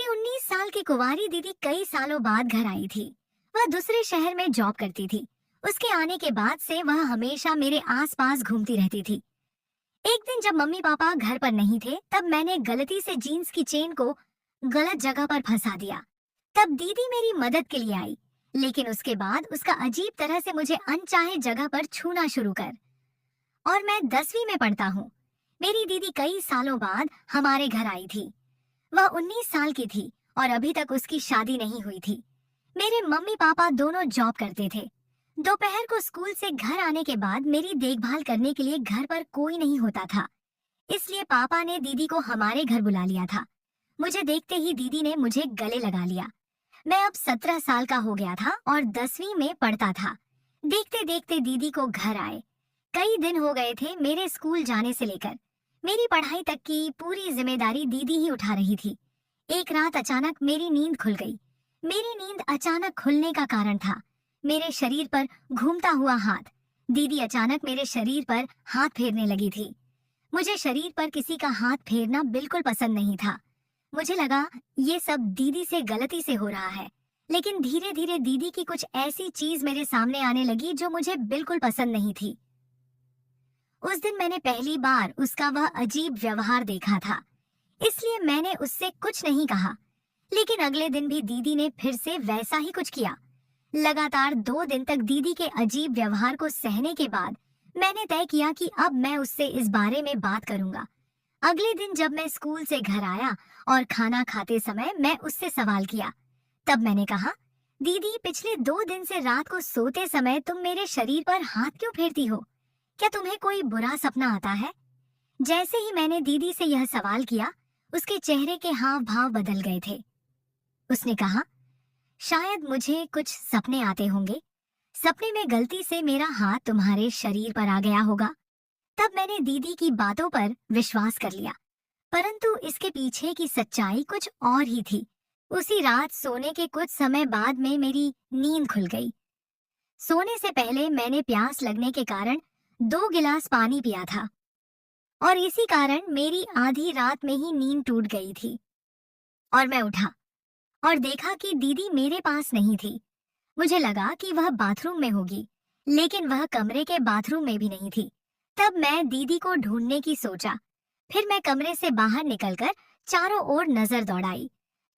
मेरी 19 साल की कुंवारी दीदी कई सालों बाद घर आई थी। वह दूसरे शहर में जॉब करती थी। उसके आने के बाद से वह हमेशा मेरे आसपास घूमती रहती थी। एक दिन जब मम्मी पापा घर पर नहीं थे, तब मैंने गलती से जीन्स की चेन को गलत जगह पर फंसा दिया। तब दीदी मेरी मदद के लिए आई, लेकिन उसके बाद उसका अजीब तरह से मुझे अनचाहे जगह पर छूना शुरू कर। और मैं 10वीं में पढ़ता हूँ। मेरी दीदी कई सालों बाद हमारे घर आई थी। वह 19 साल की थी और अभी तक उसकी शादी नहीं हुई थी। मेरे मम्मी पापा दोनों जॉब करते थे। दोपहर को स्कूल से घर आने के बाद मेरी देखभाल करने के लिए घर पर कोई नहीं होता था, इसलिए पापा ने दीदी को हमारे घर बुला लिया था। मुझे देखते ही दीदी ने मुझे गले लगा लिया। मैं अब 17 साल का हो गया था और 10वीं में पढ़ता था। देखते देखते दीदी को घर आए कई दिन हो गए थे। मेरे स्कूल जाने से लेकर मेरी पढ़ाई तक की पूरी जिम्मेदारी दीदी ही उठा रही थी। एक रात अचानक मेरी नींद खुल गई। मेरी नींद अचानक खुलने का कारण था मेरे शरीर पर घूमता हुआ हाथ। दीदी अचानक मेरे शरीर पर हाथ फेरने लगी थी। मुझे शरीर पर किसी का हाथ फेरना बिल्कुल पसंद नहीं था। मुझे लगा ये सब दीदी से गलती से हो रहा है, लेकिन धीरे धीरे दीदी की कुछ ऐसी चीज मेरे सामने आने लगी जो मुझे बिल्कुल पसंद नहीं थी। उस दिन मैंने पहली बार उसका वह अजीब व्यवहार देखा था, इसलिए मैंने उससे कुछ नहीं कहा। लेकिन अगले दिन भी दीदी ने फिर से वैसा ही कुछ किया। लगातार 2 दिन तक दीदी के अजीब व्यवहार को सहने के बाद मैंने तय किया कि अब मैं उससे इस बारे में बात करूंगा। अगले दिन जब मैं स्कूल से घर आया और खाना खाते समय मैं उससे सवाल किया, तब मैंने कहा, दीदी पिछले 2 दिन से रात को सोते समय तुम मेरे शरीर पर हाथ क्यों फेरती हो? क्या तुम्हें कोई बुरा सपना आता है? जैसे ही मैंने दीदी से यह सवाल किया, उसके चेहरे के हाव भाव बदल गए थे। उसने कहा, शायद मुझे कुछ सपने आते होंगे। सपने में गलती से मेरा हाथ तुम्हारे शरीर पर आ गया होगा। तब मैंने दीदी की बातों पर विश्वास कर लिया, परंतु इसके पीछे की सच्चाई कुछ और ही थी। उसी रात सोने के कुछ समय बाद में मेरी नींद खुल गई। सोने से पहले मैंने प्यास लगने के कारण 2 गिलास पानी पिया था और इसी कारण मेरी आधी रात में ही नींद टूट गई थी। और मैं उठा और देखा कि दीदी मेरे पास नहीं थी। मुझे लगा कि वह बाथरूम में होगी, लेकिन वह कमरे के बाथरूम में भी नहीं थी। तब मैं दीदी को ढूंढने की सोचा। फिर मैं कमरे से बाहर निकलकर चारों ओर नजर दौड़ाई।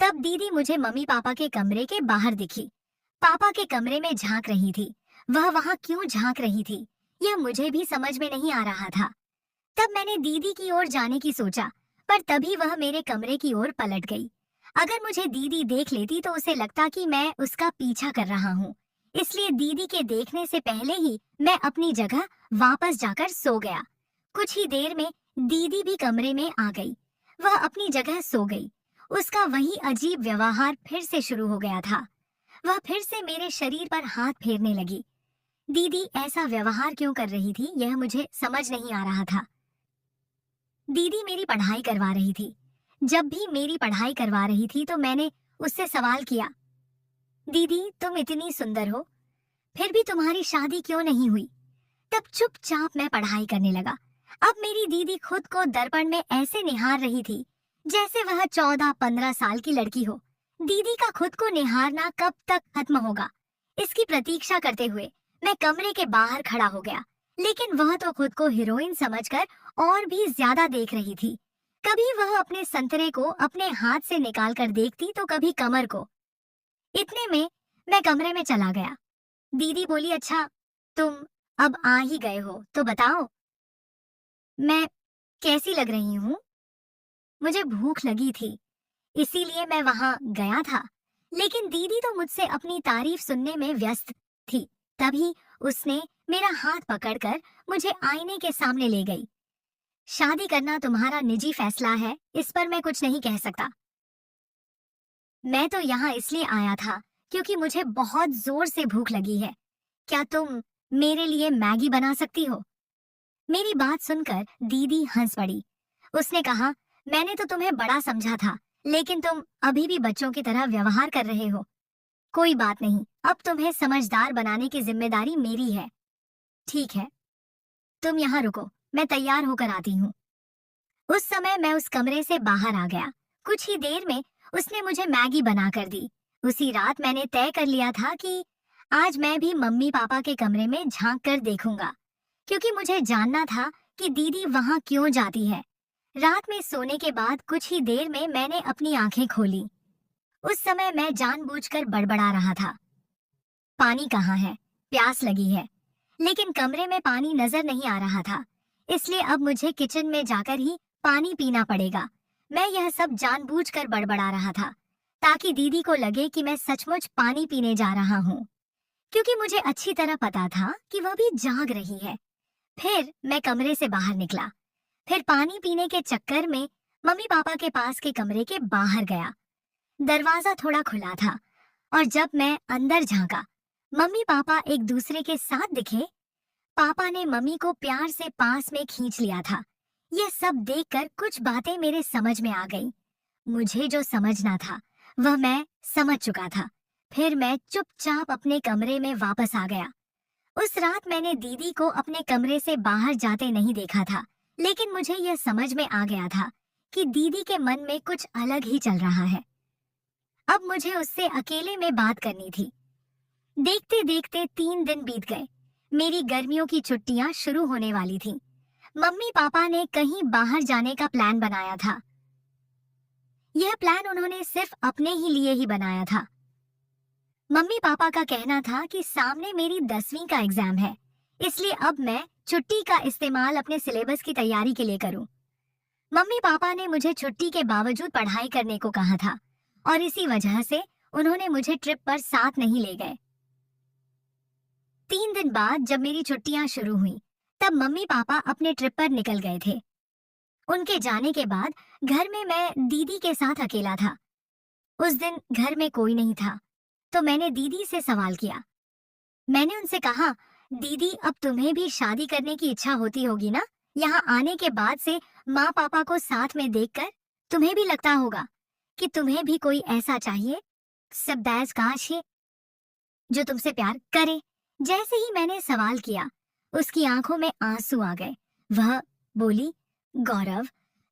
तब दीदी मुझे मम्मी पापा के कमरे के बाहर दिखी। पापा के कमरे में झांक रही थी। वह वहां क्यों झांक रही थी, यह मुझे भी समझ में नहीं आ रहा था। तब मैंने दीदी की ओर जाने की सोचा, पर तभी वह मेरे कमरे की ओर पलट गई। अगर मुझे दीदी देख लेती तो उसे लगता कि मैं उसका पीछा कर रहा हूँ, इसलिए दीदी के देखने से पहले ही मैं अपनी जगह वापस जाकर सो गया। कुछ ही देर में दीदी भी कमरे में आ गई। वह अपनी जगह सो गई। उसका वही अजीब व्यवहार फिर से शुरू हो गया था। वह फिर से मेरे शरीर पर हाथ फेरने लगी। दीदी ऐसा व्यवहार क्यों कर रही थी, यह मुझे समझ नहीं आ रहा था। दीदी मेरी पढ़ाई करवा रही थी। जब भी मेरी पढ़ाई करवा रही थी तो मैंने उससे सवाल किया, दीदी तुम इतनी सुंदर हो, फिर भी तुम्हारी शादी क्यों नहीं हुई? तब चुपचाप मैं पढ़ाई करने लगा। अब मेरी दीदी खुद को दर्पण में ऐसे निहार रही थी जैसे वह 14-15 साल की लड़की हो। दीदी का खुद को निहारना कब तक खत्म होगा, इसकी प्रतीक्षा करते हुए मैं कमरे के बाहर खड़ा हो गया। लेकिन वह तो खुद को हीरोइन समझकर और भी ज्यादा देख रही थी। कभी वह अपने संतरे को अपने हाथ से निकाल कर देखती तो कभी कमर को। इतने में मैं कमरे में चला गया। दीदी बोली, अच्छा तुम अब आ ही गए हो तो बताओ मैं कैसी लग रही हूँ? मुझे भूख लगी थी, इसीलिए मैं वहां गया था। लेकिन दीदी तो मुझसे अपनी तारीफ सुनने में व्यस्त थी। तभी उसने मेरा हाथ पकड़कर मुझे आईने के सामने ले गई। शादी करना तुम्हारा निजी फैसला है, इस पर मैं कुछ नहीं कह सकता। मैं तो यहाँ इसलिए आया था क्योंकि मुझे बहुत जोर से भूख लगी है। क्या तुम मेरे लिए मैगी बना सकती हो? मेरी बात सुनकर दीदी हंस पड़ी। उसने कहा, मैंने तो तुम्हें बड़ा समझा था, लेकिन तुम अभी भी बच्चों की तरह व्यवहार कर रहे हो। कोई बात नहीं, अब तुम्हें समझदार बनाने की जिम्मेदारी मेरी है। ठीक है, तुम यहाँ रुको, मैं तैयार होकर आती हूँ। उस समय मैं उस कमरे से बाहर आ गया। कुछ ही देर में उसने मुझे मैगी बना कर दी। उसी रात मैंने तय कर लिया था कि आज मैं भी मम्मी पापा के कमरे में झांक कर देखूंगा, क्योंकि मुझे जानना था कि दीदी वहां क्यों जाती है। रात में सोने के बाद कुछ ही देर में मैंने अपनी आंखें खोली। उस समय मैं जानबूझकर बड़बड़ा रहा था, पानी कहाँ है, प्यास लगी है। लेकिन कमरे में पानी नजर नहीं आ रहा था, इसलिए अब मुझे किचन में जाकर ही पानी पीना पड़ेगा। मैं यह सब जानबूझकर बड़बड़ा रहा था ताकि दीदी को लगे कि मैं सचमुच पानी पीने जा रहा हूँ, क्योंकि मुझे अच्छी तरह पता था कि वह भी जाग रही है। फिर मैं कमरे से बाहर निकला। फिर पानी पीने के चक्कर में मम्मी पापा के पास के कमरे के बाहर गया। दरवाजा थोड़ा खुला था और जब मैं अंदर झांका, मम्मी पापा एक दूसरे के साथ दिखे। पापा ने मम्मी को प्यार से पास में खींच लिया था। यह सब देखकर कुछ बातें मेरे समझ में आ गई। मुझे जो समझना था वह मैं समझ चुका था। फिर मैं चुपचाप अपने कमरे में वापस आ गया। उस रात मैंने दीदी को अपने कमरे से बाहर जाते नहीं देखा था, लेकिन मुझे यह समझ में आ गया था कि दीदी के मन में कुछ अलग ही चल रहा है। अब मुझे उससे अकेले में बात करनी थी। देखते देखते 3 दिन बीत गए। मेरी गर्मियों की छुट्टियां शुरू होने वाली थीं। मम्मी पापा ने कहीं बाहर जाने का प्लान बनाया था। यह प्लान उन्होंने सिर्फ अपने ही लिए ही बनाया था। मम्मी पापा का कहना था कि सामने मेरी 10वीं का एग्जाम है, इसलिए अब मैं छुट्टी का इस्तेमाल अपने सिलेबस की तैयारी के लिए करूं। मम्मी पापा ने मुझे छुट्टी के बावजूद पढ़ाई करने को कहा था और इसी वजह से उन्होंने मुझे ट्रिप पर साथ नहीं ले गए। 3 दिन बाद जब मेरी छुट्टियां शुरू हुई, तब मम्मी पापा अपने ट्रिप पर निकल गए थे। उनके जाने के बाद घर में मैं दीदी के साथ अकेला था। उस दिन घर में कोई नहीं था, तो मैंने दीदी से सवाल किया। मैंने उनसे कहा, दीदी अब तुम्हें भी शादी करने की इच्छा होती होगी ना? यहाँ आने के बाद से माँ पापा को साथ में देखकर तुम्हें भी लगता होगा कि तुम्हें भी कोई ऐसा चाहिए, सबदैज काश है, जो तुमसे प्यार करे। जैसे ही मैंने सवाल किया, उसकी आंखों में आंसू आ गए। वह बोली, गौरव,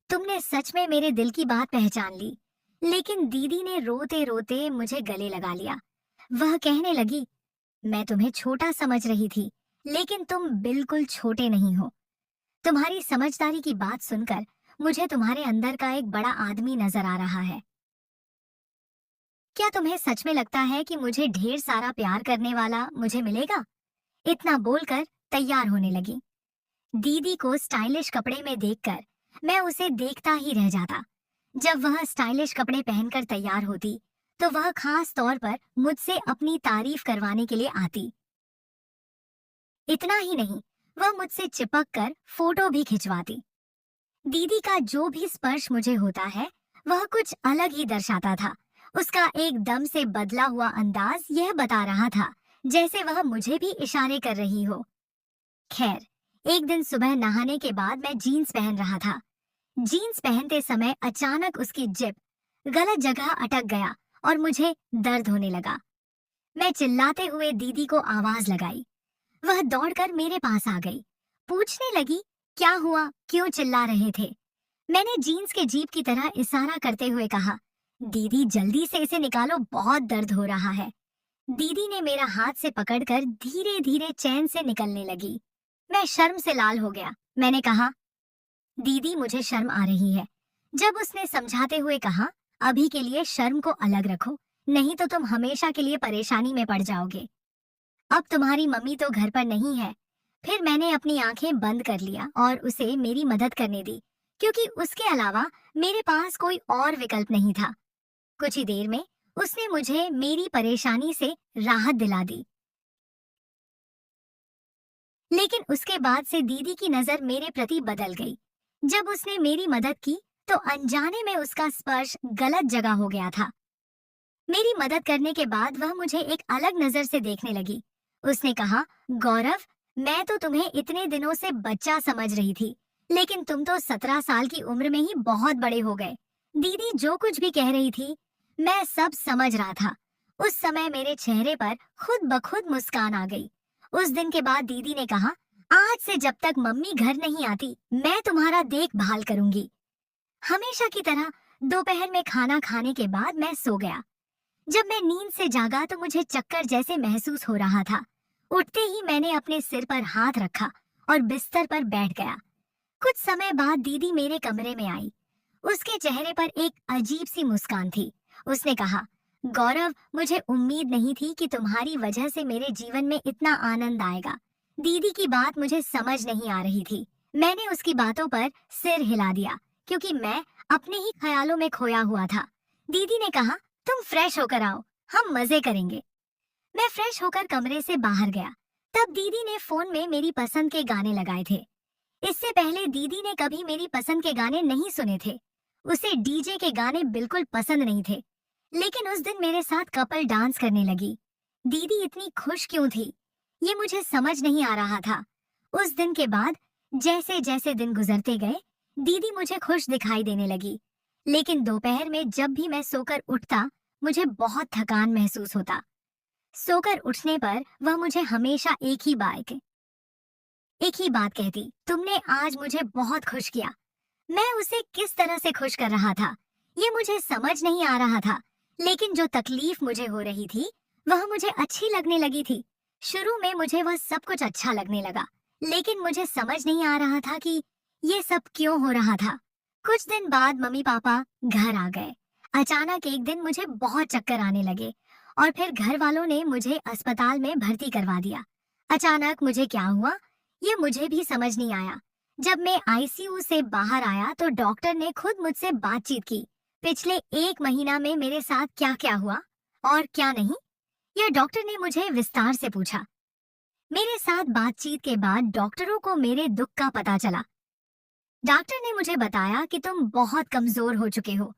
तुमने सच में मेरे दिल की बात पहचान ली। लेकिन दीदी ने रोते रोते मुझे गले लगा लिया। वह कहने लगी, मैं तुम्हें छोटा समझ रही थी, लेकिन तुम बिल्कुल छोटे नहीं हो। तुम्हारी समझदारी की बात सुनकर मुझे तुम्हारे अंदर का एक बड़ा आदमी नजर आ रहा है। क्या तुम्हें सच में लगता है कि मुझे ढेर सारा प्यार करने वाला मुझे मिलेगा? इतना बोलकर तैयार होने लगी। दीदी को स्टाइलिश कपड़े में देखकर मैं उसे देखता ही रह जाता। जब वह स्टाइलिश कपड़े पहनकर तैयार होती, तो वह खास तौर पर मुझसे अपनी तारीफ करवाने के लिए आती। इतना ही नहीं, वह मुझसे चिपक कर फोटो भी खिंचवाती। दीदी का जो भी स्पर्श मुझे होता है, वह कुछ अलग ही दर्शाता था। उसका एकदम से बदला हुआ अंदाज यह बता रहा था जैसे वह मुझे भी इशारे कर रही हो। खैर, एक दिन सुबह नहाने के बाद मैं जीन्स पहन रहा था। जीन्स पहनते समय अचानक उसकी जिप गलत जगह अटक गया और मुझे दर्द होने लगा। मैं चिल्लाते हुए दीदी को आवाज लगाई। वह दौड़कर मेरे पास आ गई, पूछने लगी, क्या हुआ, क्यों चिल्ला रहे थे? मैंने जीन्स के जीप की तरह इशारा करते हुए कहा, दीदी जल्दी से इसे निकालो, बहुत दर्द हो रहा है। दीदी ने मेरा हाथ से पकड़कर धीरे धीरे चैन से निकलने लगी। मैं शर्म से लाल हो गया। मैंने कहा, दीदी मुझे शर्म आ रही है। जब उसने समझाते हुए कहा, अभी के लिए शर्म को अलग रखो, नहीं तो तुम हमेशा के लिए परेशानी में पड़ जाओगे। अब तुम्हारी मम्मी तो घर पर नहीं है। फिर मैंने अपनी आंखें बंद कर लिया और उसे मेरी मदद करने दी, क्योंकि उसके अलावा मेरे पास कोई और विकल्प नहीं था। कुछ ही देर में उसने मुझे मेरी परेशानी से राहत दिला दी। लेकिन उसके बाद से दीदी की नजर मेरे प्रति बदल गई। जब उसने मेरी मदद की, तो अनजाने में उसका स्पर्श गलत जगह हो गया था। मेरी मदद करने के बाद वह मुझे एक अलग नजर से देखने लगी। उसने कहा, गौरव, मैं तो तुम्हें इतने दिनों से बच्चा समझ रही थी, लेकिन तुम तो 17 साल की उम्र में ही बहुत बड़े हो गए। दीदी जो कुछ भी कह रही थी, मैं सब समझ रहा था। उस समय मेरे चेहरे पर खुद ब खुद मुस्कान आ गई। उस दिन के बाद दीदी ने कहा, आज से जब तक मम्मी घर नहीं आती, मैं तुम्हारा देखभाल करूंगी। हमेशा की तरह दोपहर में खाना खाने के बाद मैं सो गया। जब मैं नींद से जागा तो मुझे चक्कर जैसे महसूस हो रहा था। उठते ही मैंने अपने सिर पर हाथ रखा और बिस्तर पर बैठ गया। कुछ समय बाद दीदी मेरे कमरे में आई। उसके चेहरे पर एक अजीब सी मुस्कान थी। उसने कहा, गौरव, मुझे उम्मीद नहीं थी कि तुम्हारी वजह से मेरे जीवन में इतना आनंद आएगा। दीदी की बात मुझे समझ नहीं आ रही थी। मैंने उसकी बातों पर सिर हिला दिया क्योंकि मैं अपने ही ख्यालों में खोया हुआ था। दीदी ने कहा, तुम फ्रेश होकर आओ, हम मजे करेंगे। मैं फ्रेश होकर कमरे से बाहर गया। तब दीदी ने फोन में मेरी पसंद के गाने लगाए थे। इससे पहले दीदी ने कभी मेरी पसंद के गाने नहीं सुने थे। उसे डीजे के गाने बिल्कुल पसंद नहीं थे। लेकिन उस दिन मेरे साथ कपल डांस करने लगी। दीदी इतनी खुश क्यों थी, ये मुझे समझ नहीं आ रहा था। उस दिन के बाद जैसे जैसे दिन गुजरते गए, दीदी मुझे खुश दिखाई देने लगी। लेकिन दोपहर में जब भी मैं सोकर उठता, मुझे बहुत थकान महसूस होता। सोकर उठने पर वह मुझे हमेशा एक ही बात कहती, तुमने आज मुझे बहुत खुश किया। मैं उसे किस तरह से खुश कर रहा था, ये मुझे समझ नहीं आ रहा था। लेकिन जो तकलीफ मुझे हो रही थी, वह मुझे अच्छी लगने लगी थी। शुरू में मुझे वह सब कुछ अच्छा लगने लगा, लेकिन मुझे समझ नहीं आ रहा था कि ये सब क्यों हो रहा था। कुछ दिन बाद मम्मी पापा घर आ गए। अचानक एक दिन मुझे बहुत चक्कर आने लगे और फिर घर वालों ने मुझे अस्पताल में भर्ती करवा दिया। अचानक मुझे क्या हुआ, ये मुझे भी समझ नहीं आया। जब मैं आईसीयू से बाहर आया तो डॉक्टर ने खुद मुझसे बातचीत की। पिछले 1 महीना में मेरे साथ क्या क्या हुआ और क्या नहीं, यह डॉक्टर ने मुझे विस्तार से पूछा। मेरे साथ बातचीत के बाद डॉक्टरों को मेरे दुख का पता चला। डॉक्टर ने मुझे बताया कि तुम बहुत कमजोर हो चुके हो।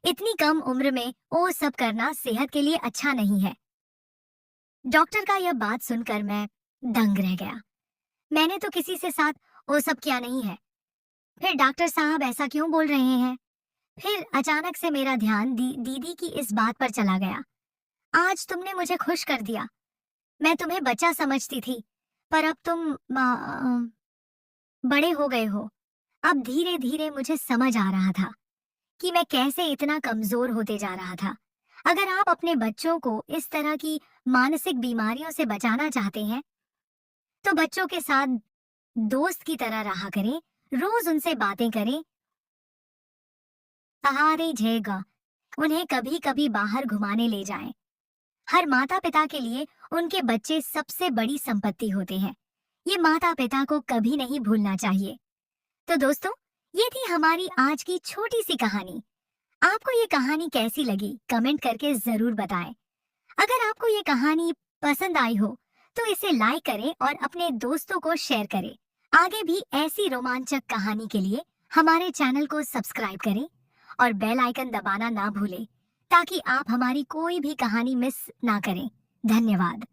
इतनी कम उम्र में वो सब करना सेहत के लिए अच्छा नहीं है। डॉक्टर का यह बात सुनकर मैं दंग रह गया। मैंने तो किसी से साथ वो सब किया नहीं है। फिर डॉक्टर साहब ऐसा क्यों बोल रहे हैं? फिर अचानक से मेरा ध्यान दीदी की इस बात पर चला गया। आज तुमने मुझे खुश कर दिया। मैं तुम्हें बच्चा समझती थी, पर अब तुम बड़े हो गए हो। अब धीरे धीरे मुझे समझ आ रहा था कि मैं कैसे इतना कमजोर होते जा रहा था। अगर आप अपने बच्चों को इस तरह की मानसिक बीमारियों से बचाना चाहते हैं, तो बच्चों के साथ दोस्त की तरह रहा करें, रोज उनसे बातें करें, सहारे झेगा, उन्हें कभी कभी बाहर घुमाने ले जाएं। हर माता पिता के लिए उनके बच्चे सबसे बड़ी संपत्ति होते हैं। ये माता पिता को कभी नहीं भूलना चाहिए। तो दोस्तों, ये थी हमारी आज की छोटी सी कहानी। आपको ये कहानी कैसी लगी, कमेंट करके जरूर बताएं। अगर आपको ये कहानी पसंद आई हो तो इसे लाइक करें और अपने दोस्तों को शेयर करें। आगे भी ऐसी रोमांचक कहानी के लिए हमारे चैनल को सब्सक्राइब करें और बेल आइकन दबाना ना भूलें, ताकि आप हमारी कोई भी कहानी मिस ना करें। धन्यवाद।